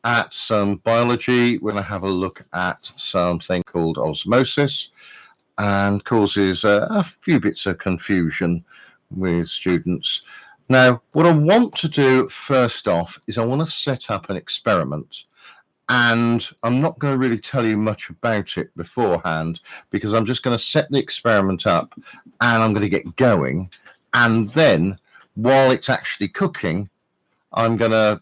at some biology. We're going to have a look at something called osmosis, and causes a few bits of confusion with students. Now, what I want to do first off is I want to set up an experiment, and I'm not going to really tell you much about it beforehand because I'm just going to set the experiment up and I'm going to get going, and then while it's actually cooking, I'm going to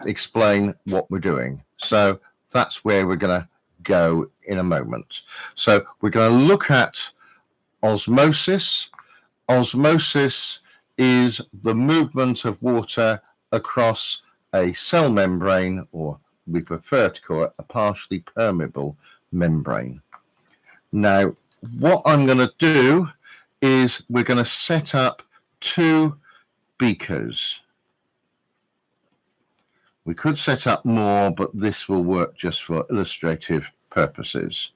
explain what we're doing. So that's where we're going to go in a moment. So we're going to look at osmosis. Osmosis is the movement of water across a cell membrane, or we prefer to call it a partially permeable membrane. Now, what I'm going to do is we're going to set up 2 beakers. We could set up more, but this will work just for illustrative purposes.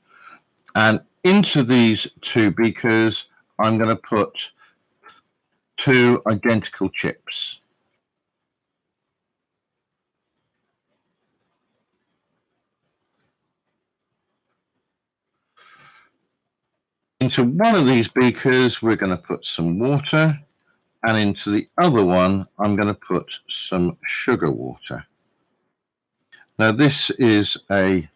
And into these 2 beakers, I'm going to put 2 identical chips. Into one of these beakers, we're going to put some water, and into the other one, I'm going to put some sugar water. Now, this is a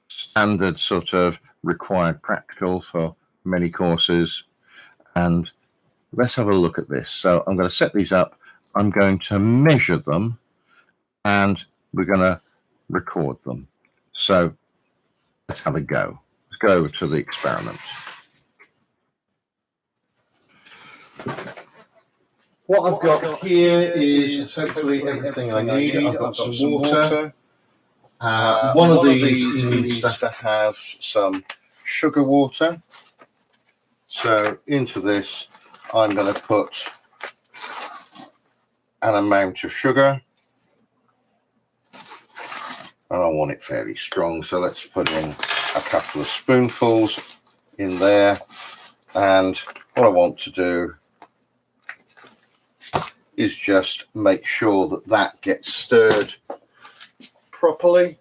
standard sort of required practical for many courses, and let's have a look at this. So I'm going to set these up, I'm going to measure them, and we're going to record them. So let's have a go. Let's go to the experiment. What I've got here is hopefully everything I need. I've got some water. One of these needs to have some sugar water. So into this, I'm going to put an amount of sugar. And I want it fairly strong, so let's put in a couple of spoonfuls in there. And what I want to do is just make sure that that gets stirred properly.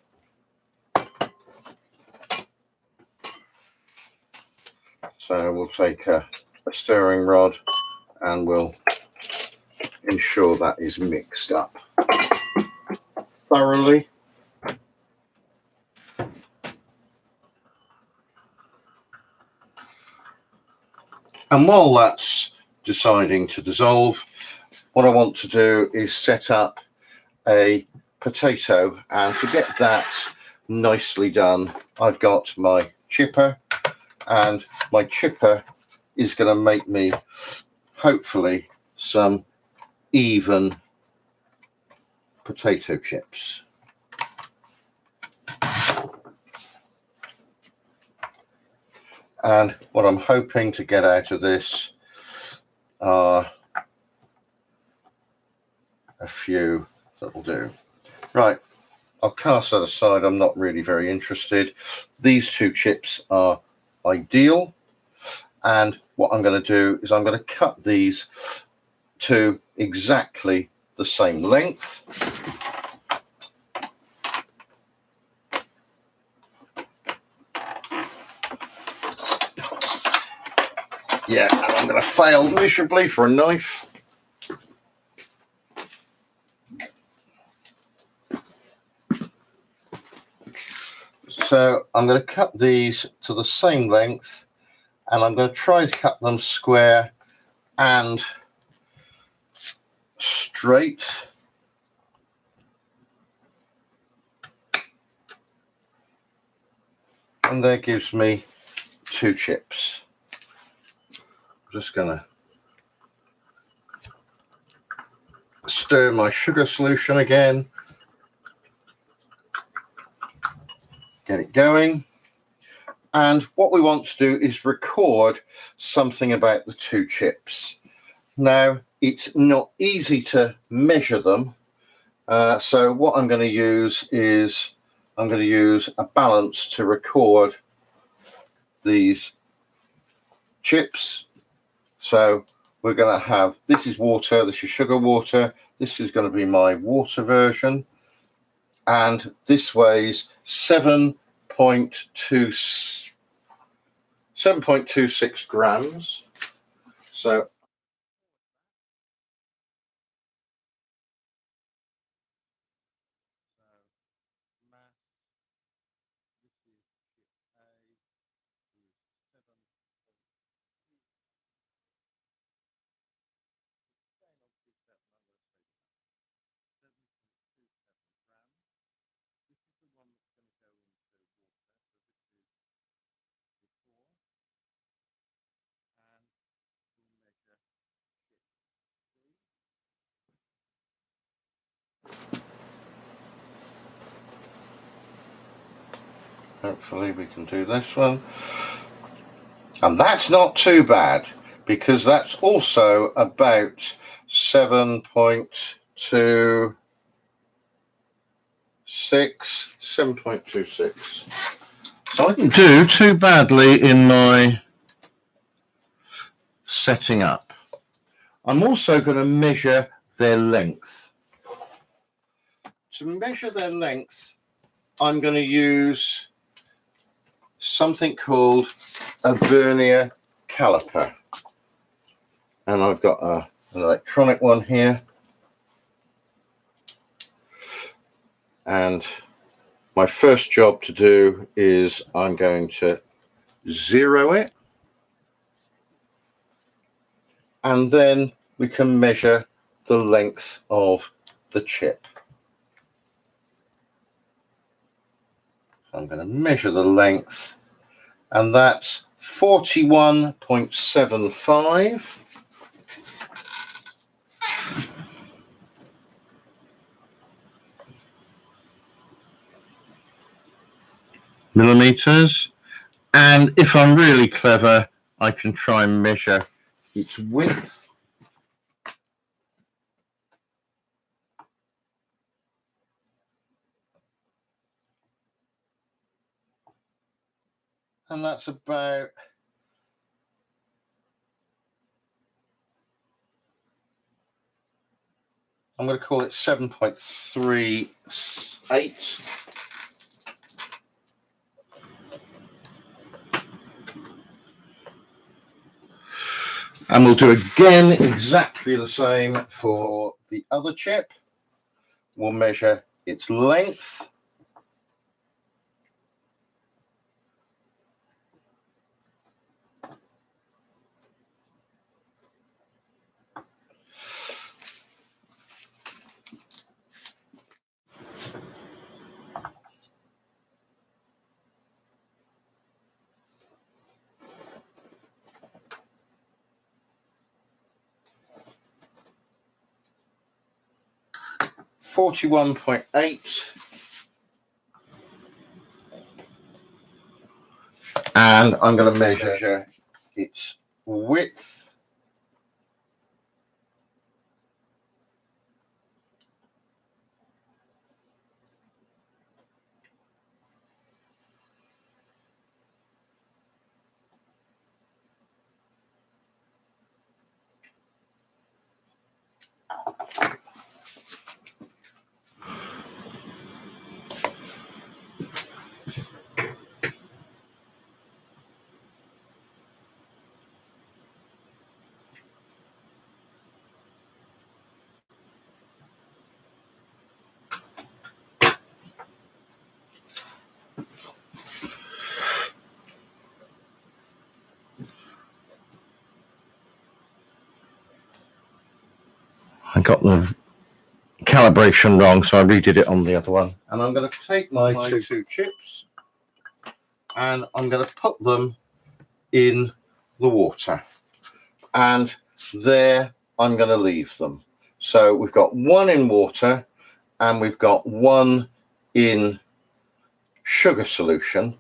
So we'll take a stirring rod and we'll ensure that is mixed up thoroughly. And while that's deciding to dissolve, what I want to do is set up a potato, and to get that nicely done, I've got my chipper, and my chipper is going to make me hopefully some even potato chips. And what I'm hoping to get out of this are a few that'll do. Right, I'll cast that aside. I'm not really very interested. These 2 chips are ideal. And what I'm going to do is I'm going to cut these to exactly the same length. Yeah, and I'm going to fail miserably for a knife. So I'm going to cut these to the same length, and I'm going to try to cut them square and straight. And that gives me 2 chips. I'm just going to stir my sugar solution again. Get it going. And what we want to do is record something about the 2 chips. Now, it's not easy to measure them. So what I'm going to use is I'm going to use a balance to record these chips. So we're going to have, this is water, this is sugar water. This is going to be my water version. and this weighs 7.26 grams. So hopefully we can do this one. And that's not too bad, because that's also about 7.26. So I didn't do too badly in my setting up. I'm also going to measure their length. To measure their length, I'm going to use something called a Vernier Caliper. And I've got an electronic one here. And my first job to do is I'm going to zero it. And then we can measure the length of the chip. I'm going to measure the length, and that's 41.75. Millimeters. And if I'm really clever, I can try and measure its width. And that's about I'm going to call it 7.38. And we'll do again exactly the same for the other chip. We'll measure its length. .8, and I'm going to measure its width. I got the calibration wrong, so I redid it on the other one. And I'm going to take my two chips and I'm going to put them in the water. And there I'm going to leave them. So we've got one in water and we've got one in sugar solution.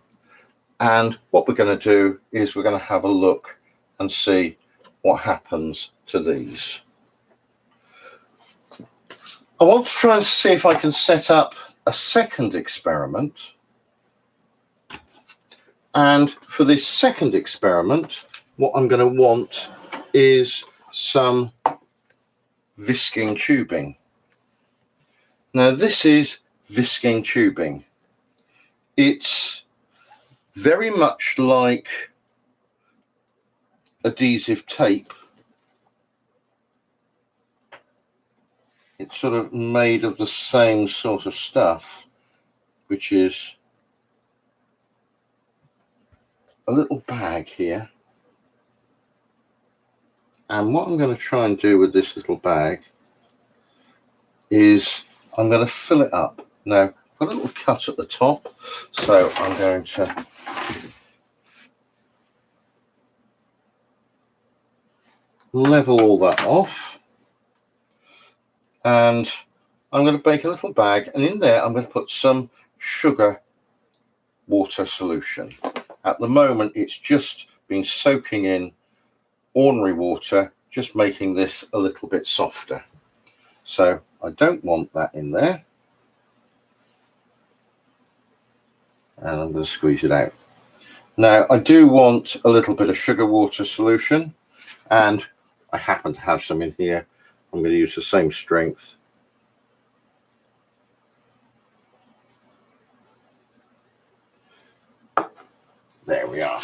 And what we're going to do is we're going to have a look and see what happens to these. I want to try and see if I can set up a second experiment. And for this second experiment, what I'm going to want is some visking tubing. Now this is visqueen tubing. It's very much like adhesive tape. It's sort of made of the same sort of stuff, which is a little bag here. And what I'm going to try and do with this little bag is I'm going to fill it up. Now, I've got a little cut at the top, so I'm going to level all that off. And I'm going to make a little bag, and in there I'm going to put some sugar water solution. At the moment, it's just been soaking in ordinary water, just making this a little bit softer. So I don't want that in there. And I'm going to squeeze it out. Now, I do want a little bit of sugar water solution, and I happen to have some in here. I'm going to use the same strength. There we are.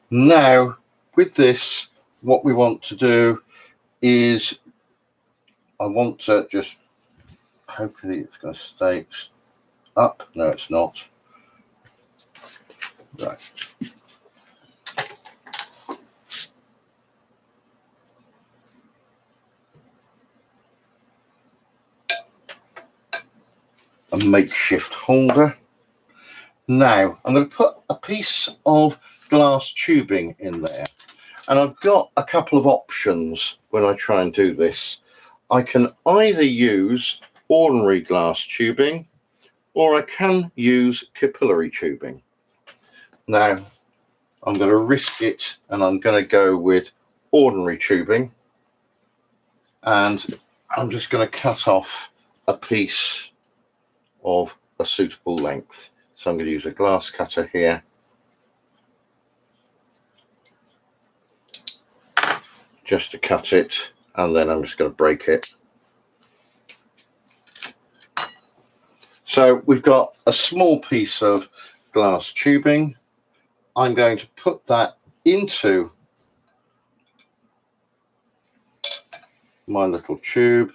Now, with this, what we want to do is, I want to just, hopefully it's going to stay up. No, it's not. Right. A makeshift holder. Now, I'm going to put a piece of glass tubing in there. And I've got a couple of options when I try and do this. I can either use ordinary glass tubing, or I can use capillary tubing. Now, I'm going to risk it, and I'm going to go with ordinary tubing. And I'm just going to cut off a piece of a suitable length. So I'm going to use a glass cutter here. Just to cut it, and then I'm just going to break it. So we've got a small piece of glass tubing. I'm going to put that into my little tube,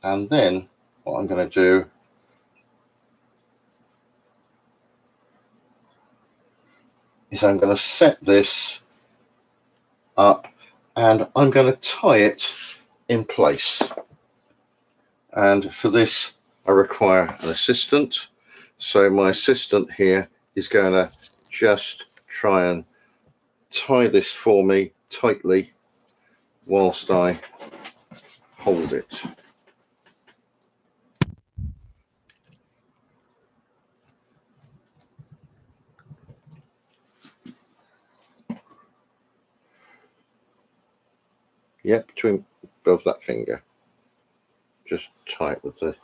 and then what I'm going to do is I'm going to set this up, and I'm going to tie it in place. And for this I require an assistant, so my assistant here is going to just try and tie this for me tightly whilst I hold it. Yep, between above that finger. Just tie it with the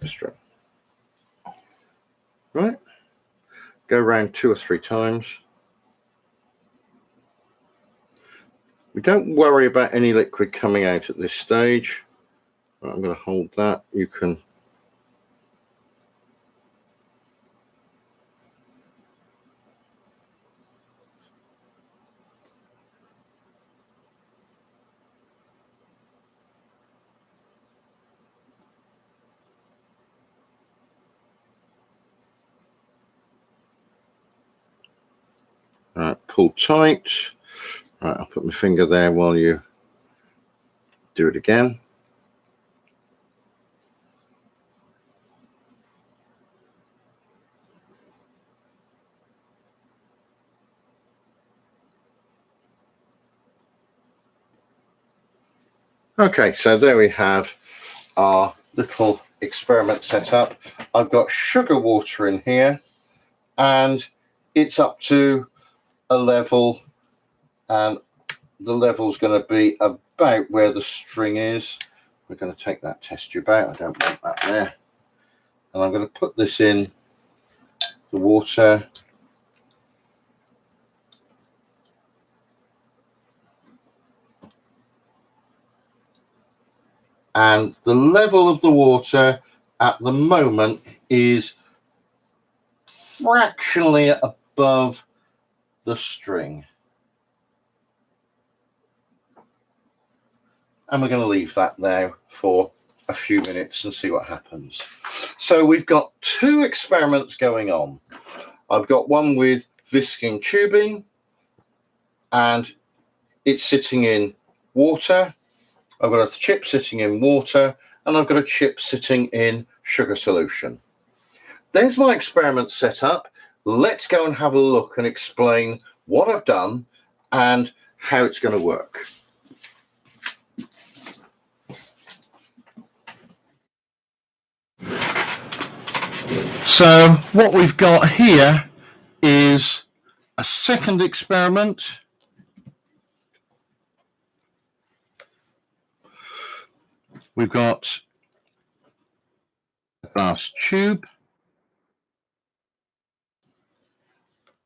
string. Right. Go around 2 or 3 times. We don't worry about any liquid coming out at this stage. Right, I'm going to hold that. You can pull tight. Right, I'll put my finger there while you do it again. Okay, so there we have our little experiment set up. I've got sugar water in here, and it's up to a level, and the level is going to be about where the string is. We're going to take that test tube out. I don't want that there. And I'm going to put this in the water. and the level of the water at the moment is fractionally above the string. And we're going to leave that there for a few minutes and see what happens. So we've got two experiments going on. I've got one with visking tubing, and it's sitting in water. I've got a chip sitting in water, and I've got a chip sitting in sugar solution. There's my experiment set up. Let's go and have a look and explain what I've done and how it's going to work. So what we've got here is a second experiment. We've got a glass tube.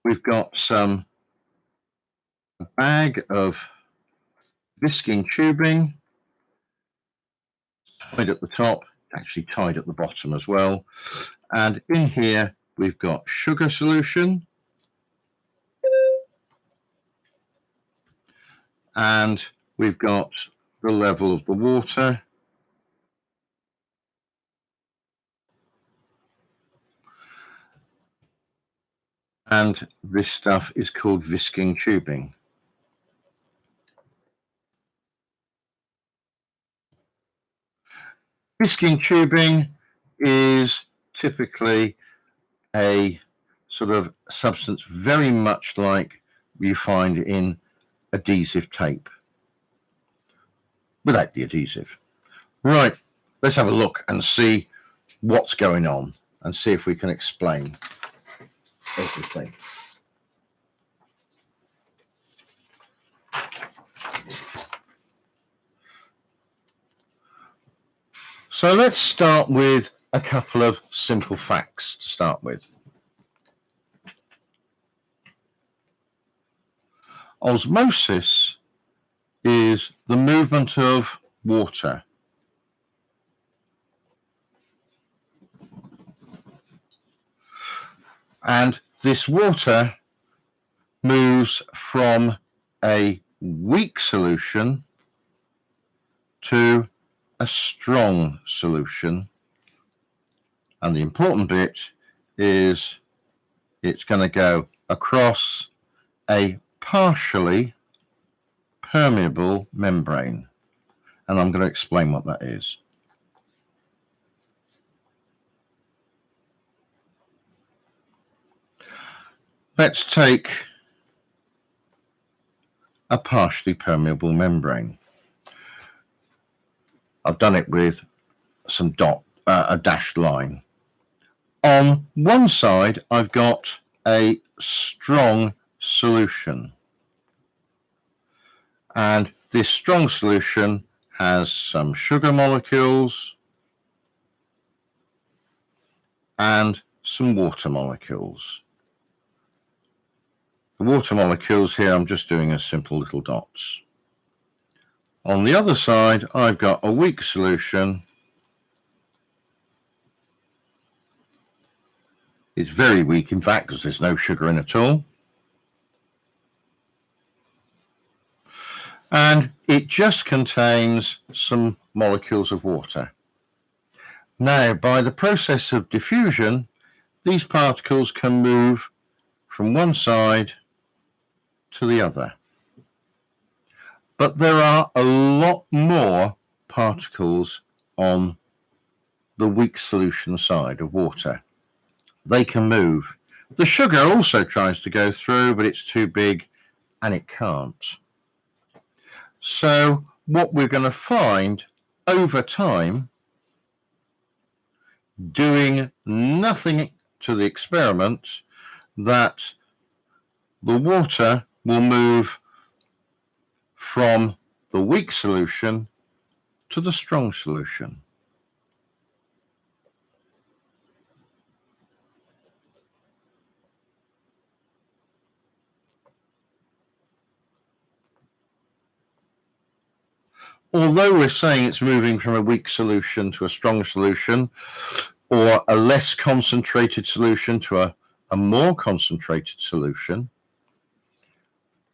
We've got a bag of visking tubing tied at the top, actually tied at the bottom as well. And in here, we've got sugar solution. And we've got the level of the water. And this stuff is called visking tubing. Visking tubing is typically a sort of substance very much like you find in adhesive tape, without the adhesive. Right, let's have a look and see what's going on and see if we can explain everything. So let's start with a couple of simple facts to start with. Osmosis is the movement of water. And this water moves from a weak solution to a strong solution. And the important bit is it's going to go across a partially permeable membrane. And I'm going to explain what that is. Let's take a partially permeable membrane. I've done it with some a dashed line. On one side, I've got a strong solution. And this strong solution has some sugar molecules and some water molecules. The water molecules here, I'm just doing as simple little dots. On the other side, I've got a weak solution. It's very weak, in fact, because there's no sugar in at all. And it just contains some molecules of water. Now, by the process of diffusion, these particles can move from one side to the other. But there are a lot more particles on the weak solution side of water. They can move. The sugar also tries to go through, but it's too big and it can't. So what we're going to find over time, doing nothing to the experiment, that the water will move from the weak solution to the strong solution. although we're saying it's moving from a weak solution to a strong solution, or a less concentrated solution to a more concentrated solution,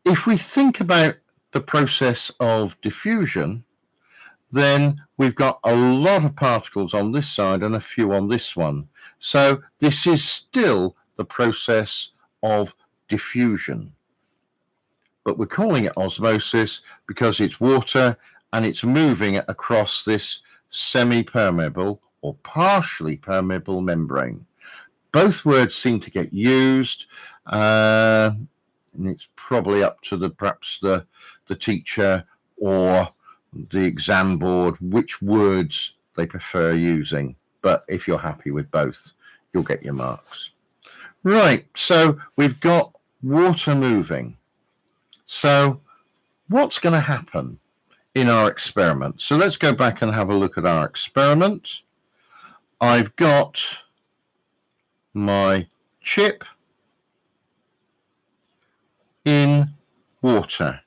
if we think about the process of diffusion, then we've got a lot of particles on this side and a few on this one. So this is still the process of diffusion. But we're calling it osmosis because it's water and it's moving across this semi-permeable or partially permeable membrane. Both words seem to get used, and it's probably up to perhaps the teacher or the exam board which words they prefer using. But if you're happy with both, you'll get your marks. Right, so we've got water moving. So what's going to happen in our experiment? So let's go back and have a look at our experiment. I've got my chip in water.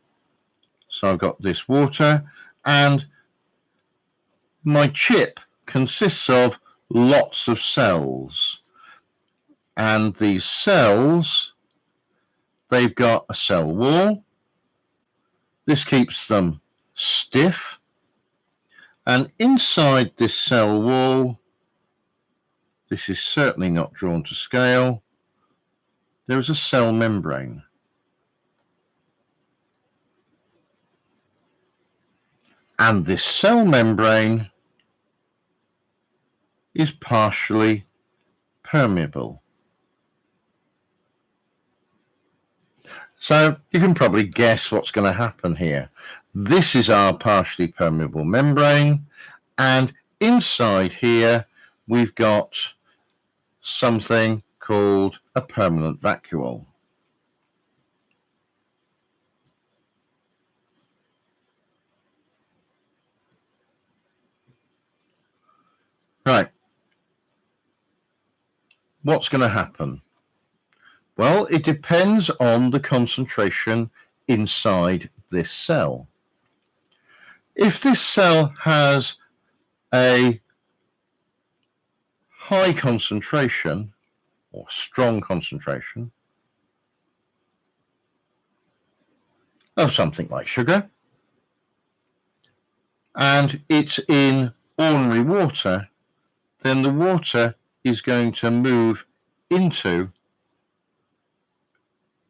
So I've got this water, and my chip consists of lots of cells. And these cells, they've got a cell wall. This keeps them stiff. And inside this cell wall, this is certainly not drawn to scale, there is a cell membrane. And this cell membrane is partially permeable. So you can probably guess what's going to happen here. This is our partially permeable membrane, and inside here we've got something called a permanent vacuole. Right. What's going to happen? Well, it depends on the concentration inside this cell. If this cell has a high concentration or strong concentration of something like sugar, and it's in ordinary water, then the water is going to move into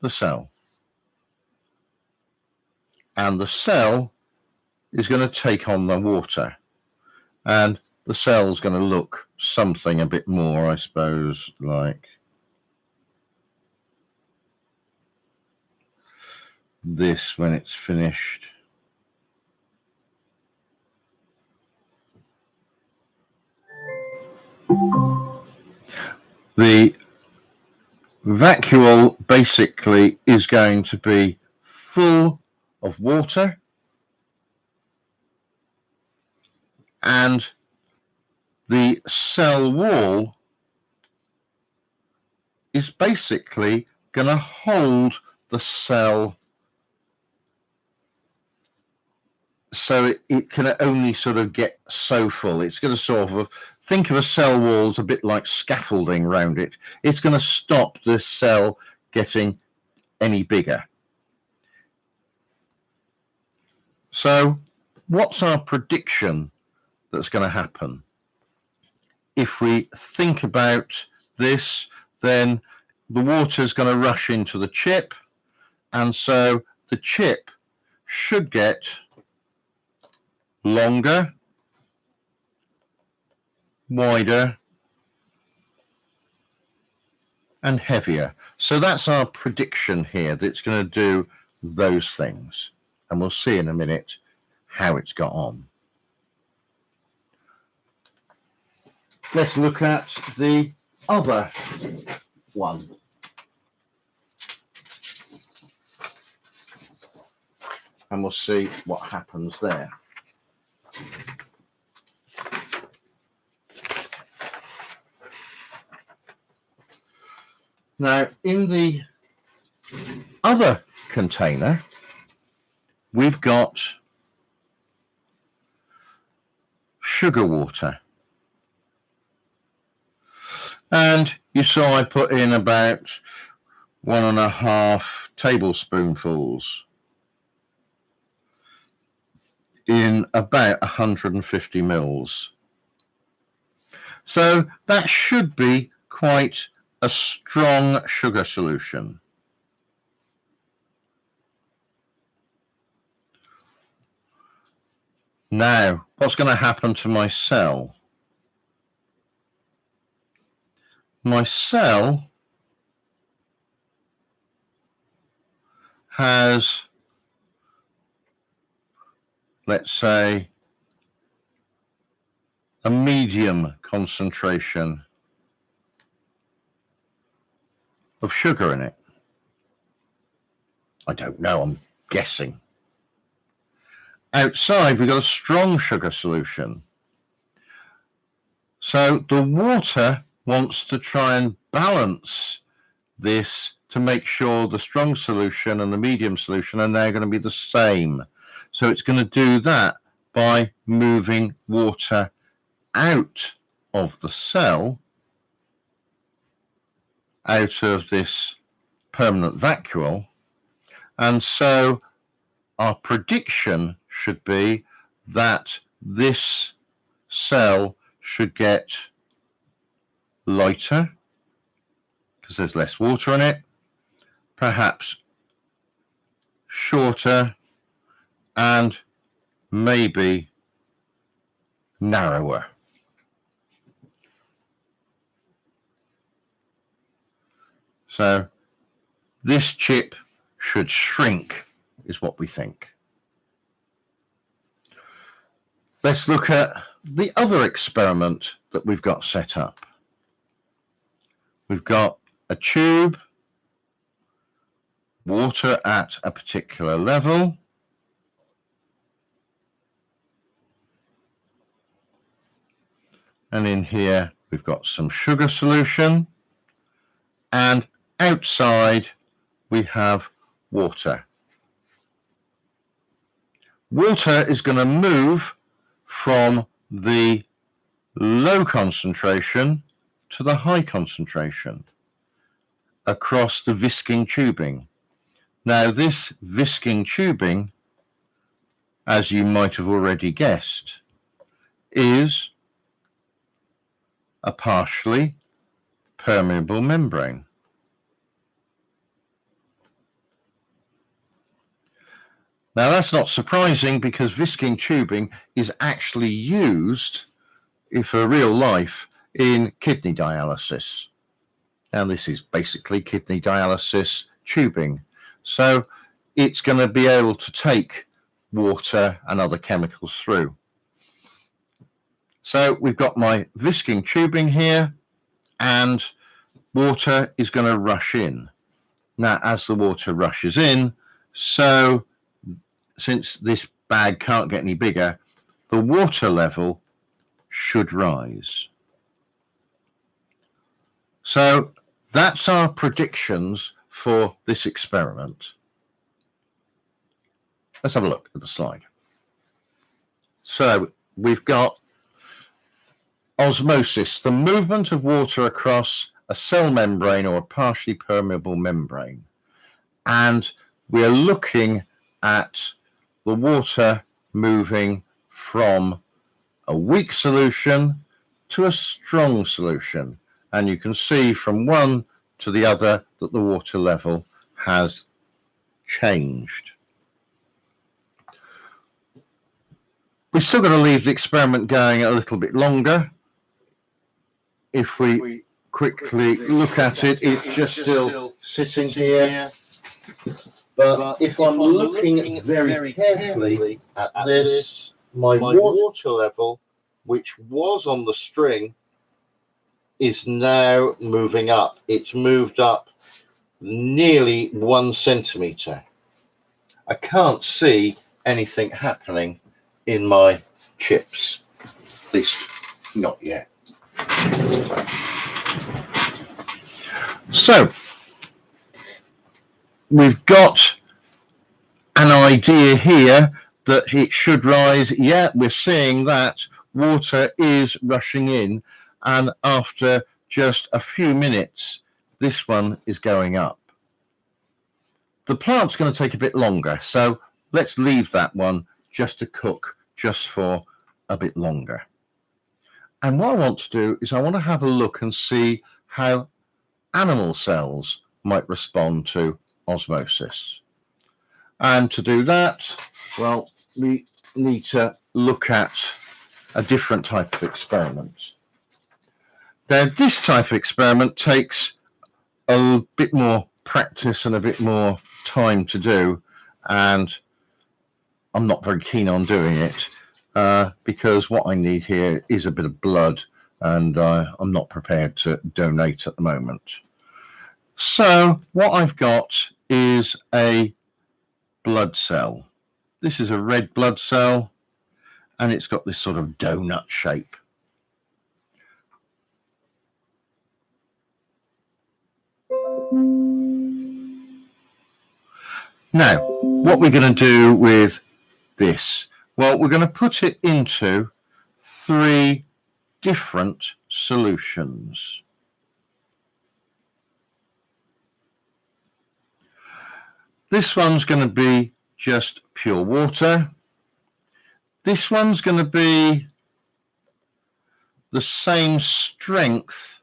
the cell. And the cell is going to take on the water. And the cell is going to look something a bit more, I suppose, like this when it's finished. The vacuole basically is going to be full of water, and the cell wall is basically going to hold the cell so it can only sort of get so full. It's going to sort of think of a cell wall as a bit like scaffolding around it. It's going to stop this cell getting any bigger. So what's our prediction that's going to happen? If we think about this, then the water is going to rush into the chip, and so the chip should get longer, wider, and heavier. So that's our prediction here, that it's going to do those things. And we'll see in a minute how it's got on. Let's look at the other one. And we'll see what happens there. Now, in the other container, we've got sugar water. And you saw I put in about 1.5 tablespoonfuls in about 150 mils. So that should be quite a strong sugar solution. Now, what's going to happen to my cell? My cell has, let's say, a medium concentration of sugar in it. I don't know, I'm guessing. Outside, we've got a strong sugar solution. So the water wants to try and balance this to make sure the strong solution and the medium solution are now going to be the same. So it's going to do that by moving water out of the cell, out of this permanent vacuole. And so our prediction should be that this cell should get lighter because there's less water in it, perhaps shorter, and maybe narrower. So this chip should shrink, is what we think. Let's look at the other experiment that we've got set up. We've got a tube, water at a particular level, and in here we've got some sugar solution, and outside we have water. Water is going to move from the low concentration to the high concentration across the visking tubing. Now, this visking tubing, as you might have already guessed, is a partially permeable membrane. Now, that's not surprising because visking tubing is actually used, for real life, in kidney dialysis. And this is basically kidney dialysis tubing. So it's going to be able to take water and other chemicals through. So we've got my visking tubing here, and water is going to rush in. Now, as the water rushes in, so since this bag can't get any bigger, the water level should rise. So that's our predictions for this experiment. Let's have a look at the slide. So we've got osmosis, the movement of water across a cell membrane or a partially permeable membrane. And we're looking at the water moving from a weak solution to a strong solution. And you can see from one to the other that the water level has changed. We're still going to leave the experiment going a little bit longer. If we quickly look at it, it's just still sitting here. But if I'm looking very carefully at this, my water level, which was on the string, is now moving up. It's moved up nearly 1 centimetre. I can't see anything happening in my chips, at least not yet. So we've got an idea here that it should rise. Yeah, we're seeing that water is rushing in, and after just a few minutes, this one is going up. The plant's going to take a bit longer, so let's leave that one just to cook just for a bit longer. And what I want to do is I want to have a look and see how animal cells might respond to osmosis. And to do that, well, we need to look at a different type of experiment. Now, this type of experiment takes a bit more practice and a bit more time to do, and I'm not very keen on doing it because what I need here is a bit of blood, and I'm not prepared to donate at the moment. So what I've got is a blood cell. This is a red blood cell, and it's got this sort of donut shape. Now, what we're going to do with this, well, we're going to put it into 3 different solutions. This one's going to be just pure water. This one's going to be the same strength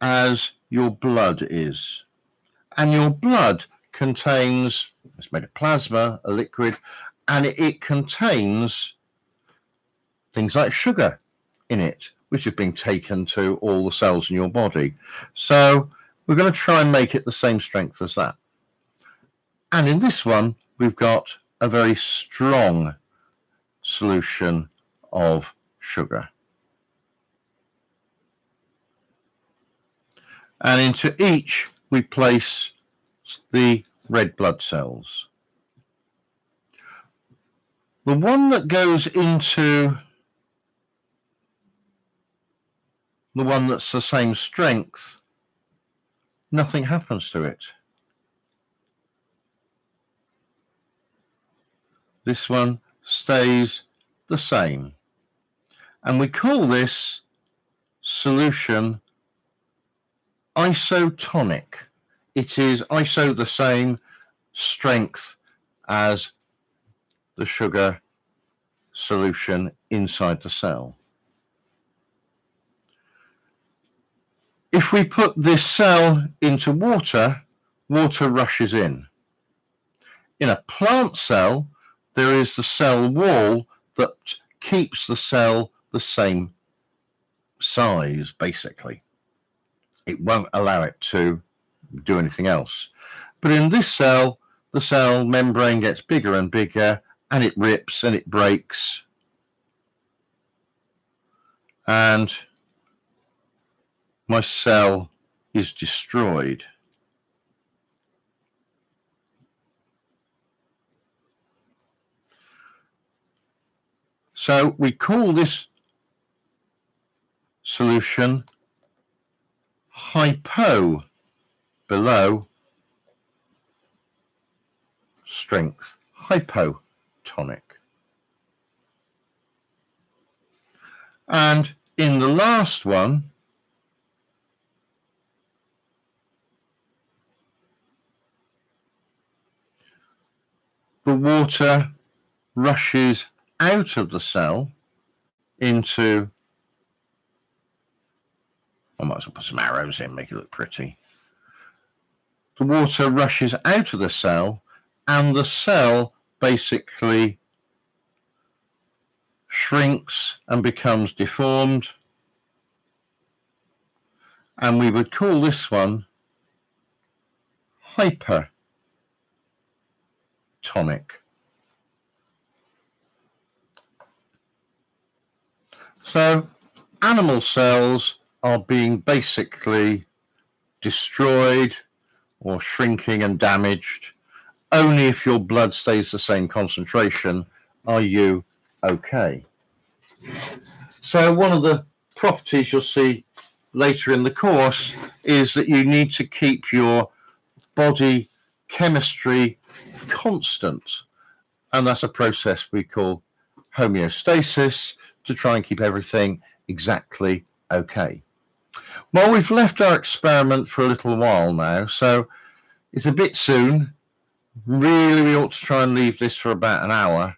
as your blood is. And your blood contains, it's made of plasma, a liquid, and it contains things like sugar in it, which have been taken to all the cells in your body. So we're going to try and make it the same strength as that. And in this one, we've got a very strong solution of sugar. And into each, we place the red blood cells. The one that goes into the one that's the same strength, nothing happens to it. This one stays the same. And we call this solution isotonic. It is iso, the same strength as the sugar solution inside the cell. If we put this cell into water, water rushes in. In a plant cell, there is the cell wall that keeps the cell the same size, basically. It won't allow it to do anything else. But in this cell, the cell membrane gets bigger and bigger, and it rips and it breaks. And my cell is destroyed. So we call this solution hypo, below, strength, hypotonic. And in the last one, the water rushes out of the cell into, I might as well put some arrows in, make it look pretty. The water rushes out of the cell, and the cell basically shrinks and becomes deformed. And we would call this one hypertonic. So animal cells are being basically destroyed or shrinking and damaged. Only if your blood stays the same concentration are you okay. So one of the properties you'll see later in the course is that you need to keep your body chemistry constant. And that's a process we call homeostasis, to try and keep everything exactly okay. Well, we've left our experiment for a little while now, so it's a bit soon. Really, we ought to try and leave this for about an hour,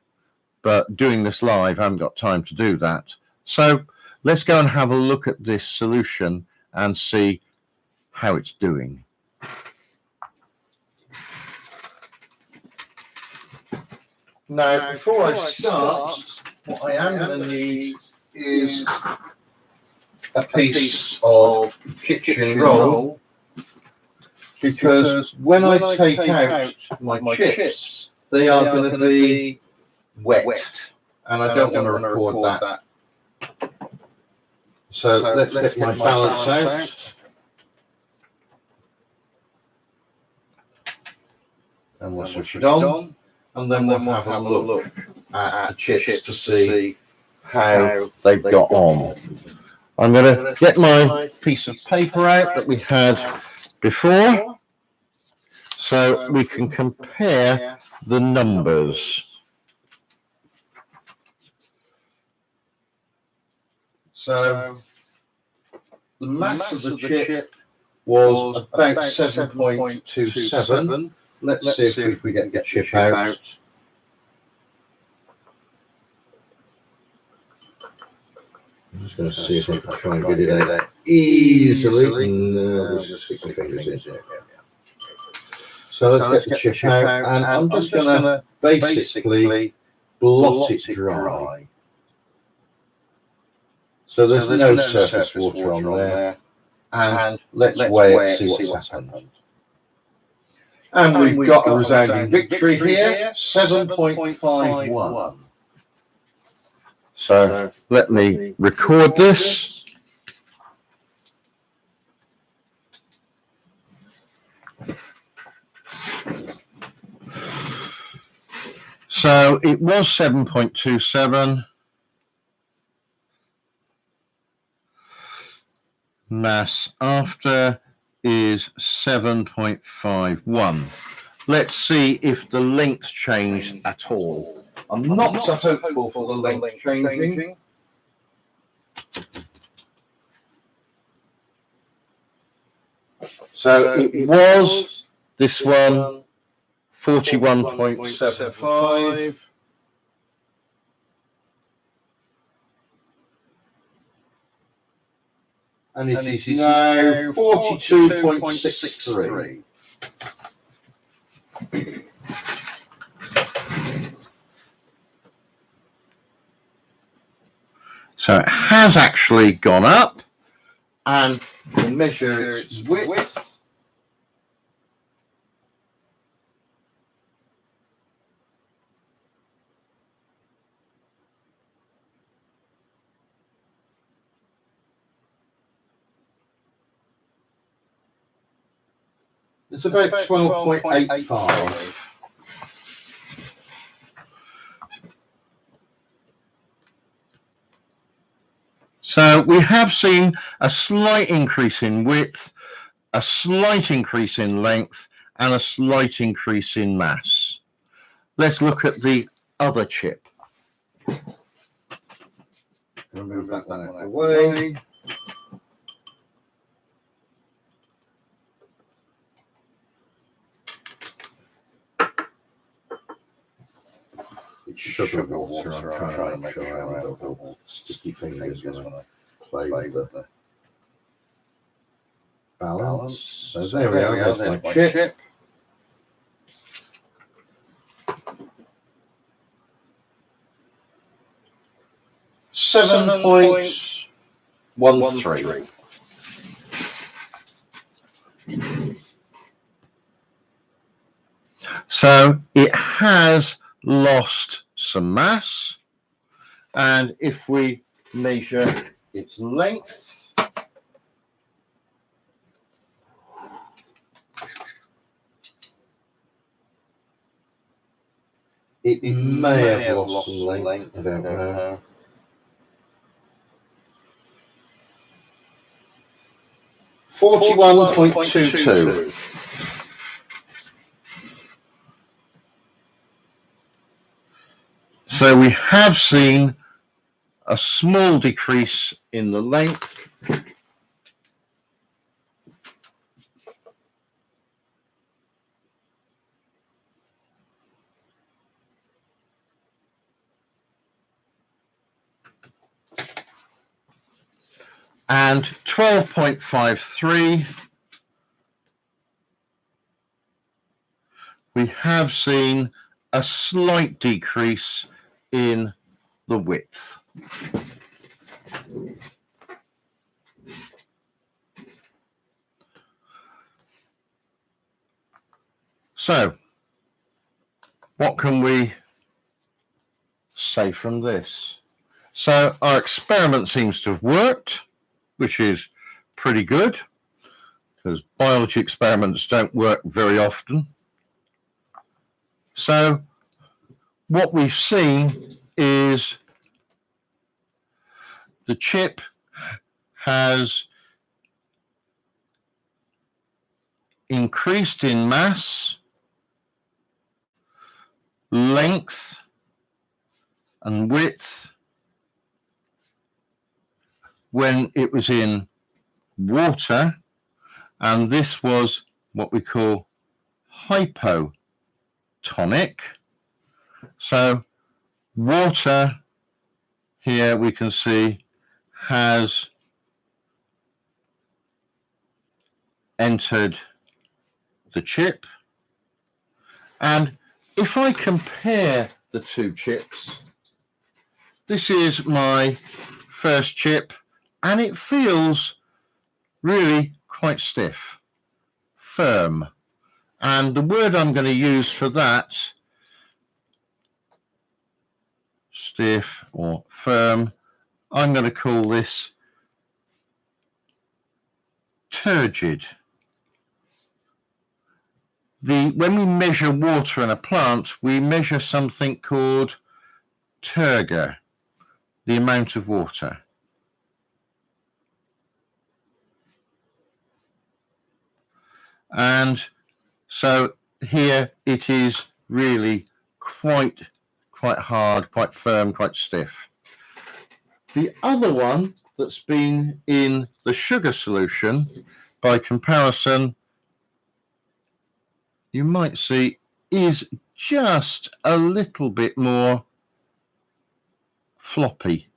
but doing this live, I haven't got time to do that. So let's go and have a look at this solution and see how it's doing. Now, before I start, what I am going to need is a piece of kitchen roll, because when I take out my chips, they are going to be wet, and I don't want to record that. So let's get my balance out. And we'll switch it on, and then we'll have a look at the chips to see how they've got on. I'm going to get my piece of paper out that we had before, so we can compare the numbers. So the mass of the chip was about 7.27. Let's see if we get the chip out. I'm just going to see if I can try and get it out easily. No, just stick my fingers in. So let's get the chip out, and I'm just going to basically blot it dry. So there's no surface water on there, and let's weigh it, see what's happened. And we've got a resounding victory here, 7.51. So let me record this. So it was 7.27. Mass after is 7.51. Let's see if the length changed at all. I'm not so hopeful for the length changing. So it was this one, 41.75. And it is now 42.63. So it has actually gone up, and we'll measure its width. It's about 12.85. So we have seen a slight increase in width, a slight increase in length, and a slight increase in mass. Let's look at the other chip. Remove that one out of the way. It's sugar water. I'm trying to make sure I haven't got all sticky fingers when I play with the balance. So there we are, there's my chip. $7.13. So it has lost some mass, and if we measure its length, it may have lost some length. I don't know. $41.22. So we have seen a small decrease in the length. And 12.53, we have seen a slight decrease in the width. So, what can we say from this? So, our experiment seems to have worked, which is pretty good, because biology experiments don't work very often. So, what we've seen is the chip has increased in mass, length, and width when it was in water, and this was what we call hypotonic. So water here we can see has entered the chip, and if I compare the two chips, this is my first chip and it feels really quite stiff, firm, and the word I'm going to use for that, stiff or firm, I'm going to call this turgid. When we measure water in a plant, we measure something called turgor, the amount of water. And so here it is really quite hard, quite firm, quite stiff. The other one that's been in the sugar solution, by comparison, you might see is just a little bit more floppy.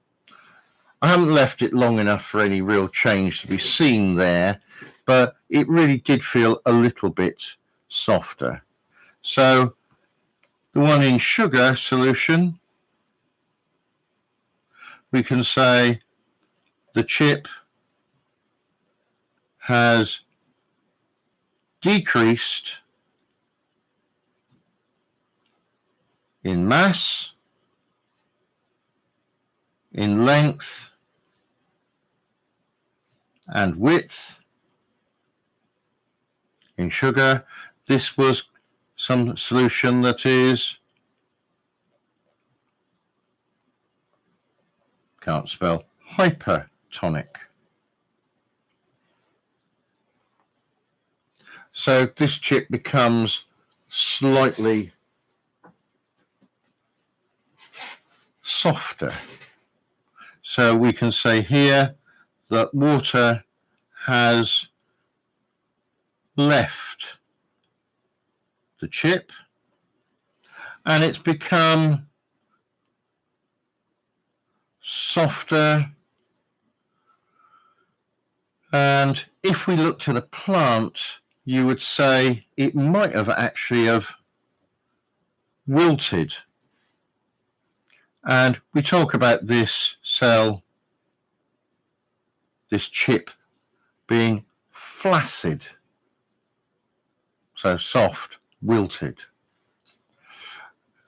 I haven't left it long enough for any real change to be seen there, but it really did feel a little bit softer. So the one in sugar solution, we can say the chip has decreased in mass, in length, and width. In sugar, this was some solution that is, can't spell, hypertonic. So this chip becomes slightly softer. So we can say here that water has left the chip and it's become softer. And if we looked at a plant, you would say it might have actually have wilted. And we talk about this cell, this chip, being flaccid, so soft, wilted.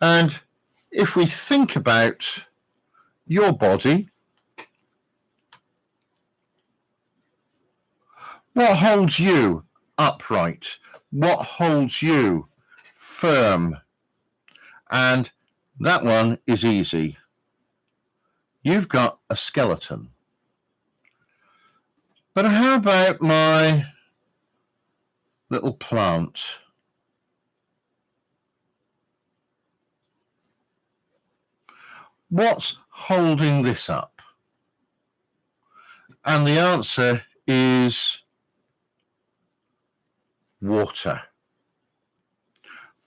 And if we think about your body, what holds you upright? What holds you firm? And that one is easy. You've got a skeleton. But how about my little plant? what's holding this up? And the answer is water.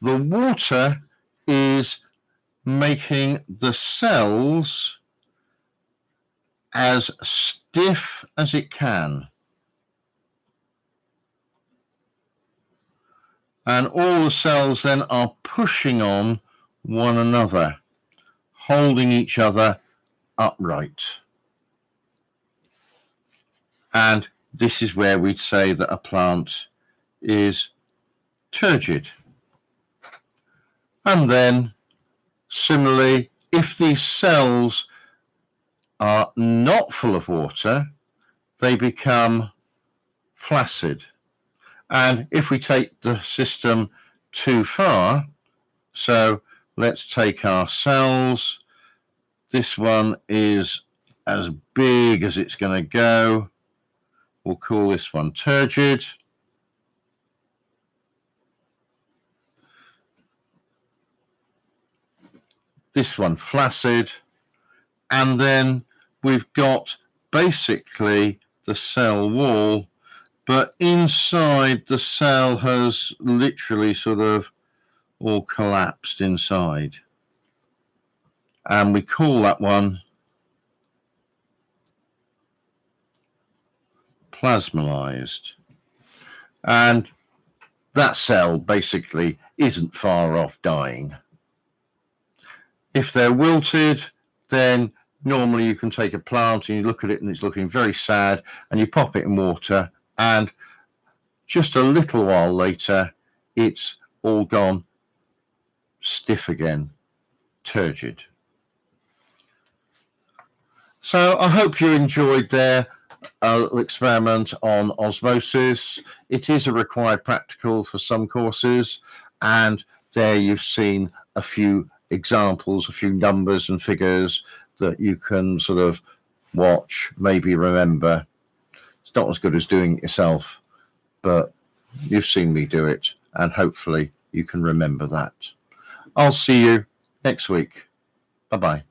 The water is making the cells as stiff as it can. And all the cells then are pushing on one another, holding each other upright. And this is where we'd say that a plant is turgid. And then, similarly, if these cells are not full of water, they become flaccid. And if we take the system too far, so let's take our cells. This one is as big as it's going to go. We'll call this one turgid. This one flaccid. And then we've got basically the cell wall, but inside the cell has literally sort of all collapsed inside. And we call that one plasmalized. And that cell basically isn't far off dying. If they're wilted, then normally you can take a plant and you look at it and it's looking very sad, and you pop it in water, and just a little while later, it's all gone stiff again, turgid. So I hope you enjoyed their little experiment on osmosis. It is a required practical for some courses, and there you've seen a few examples, a few numbers and figures that you can sort of watch, maybe remember. It's not as good as doing it yourself, but you've seen me do it, and hopefully you can remember that. I'll see you next week. Bye-bye.